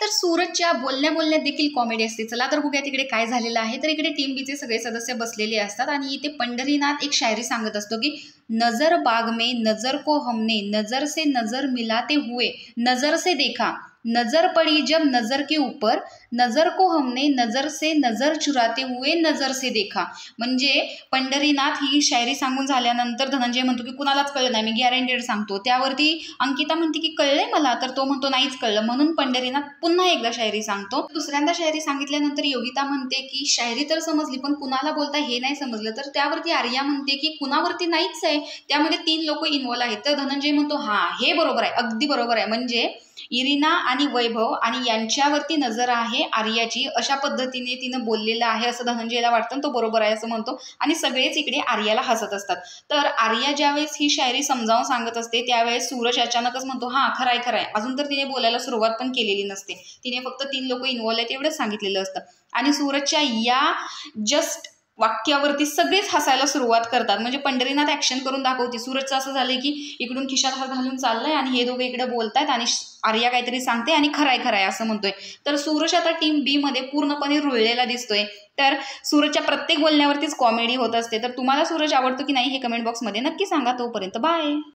तर सूरजच्या बोलण्यात देखील कॉमेडी असते. चला तर बघूया तिकडे काय झालेलं आहे. तर इकडे टीम बीचे सगळे सदस्य बसलेले असतात आणि इथे पंढरीनाथ एक शायरी सांगत असतो की नजर बाग में नजर को हमने नजर से नजर मिलाते हुए नजर से देखा, नजर पड़ी जब नजर के ऊपर नजर को हमने नजर से नजर चुराते हुए नजर से देखा. म्हणजे पंढरीनाथ ही शायरी सांगून झाल्यानंतर धनंजय म्हणतो की कुणालाच कळलं नाही, मी गॅरंटेड सांगतो. त्यावरती अंकिता म्हणते की कळलंय मला, तर तो म्हणतो नाहीच कळलं. म्हणून पंढरीनाथ पुन्हा एकदा शायरी सांगतो. दुसऱ्यांदा शायरी सांगितल्यानंतर योगिता म्हणते की शायरी तर समजली पण कुणाला बोलता हे नाही समजलं. तर त्यावरती आर्या म्हणते की कुणावरती नाहीच आहे, त्यामध्ये 3 लोक इन्व्हॉल्व आहेत. तर धनंजय म्हणतो हा हे बरोबर आहे, अगदी बरोबर आहे. म्हणजे इरिना आणि वैभव आणि यांच्यावरती नजर आहे आर्याची, अशा पद्धतीने तिनं बोललेलं आहे असं धनंजयला वाटतं. तो बरोबर आहे असं म्हणतो आणि सगळेच इकडे आर्याला हसत असतात. तर आर्या ज्यावेळेस ही शायरी समजावून सांगत असते त्यावेळेस सूरज अचानकच म्हणतो हा खराय खराय. अजून तर तिने बोलायला सुरुवात पण केलेली नसते, तिने फक्त 3 लोक इन्व्हॉल्व आहेत एवढंच सांगितलेलं असतं. आणि सूरजच्या या जस्ट वाक्यावरती सगळेच हसायला सुरुवात करतात. म्हणजे पंढरीनाथ ऍक्शन करून दाखवते. सूरजचं असं झालंय की इकडून खिशात हात घालून चाललाय आणि हे दोघे इकडे बोलतायत आणि आर्या काहीतरी सांगते आणि खराय खराय असं म्हणतोय. तर सूरज आता टीम बी मध्ये पूर्णपणे रुळलेला दिसतोय. तर सूरजच्या प्रत्येक बोलण्यावरतीच कॉमेडी होत असते. तर तुम्हाला सूरज आवडतो की नाही हे कमेंट बॉक्समध्ये नक्की सांगा. तोपर्यंत बाय.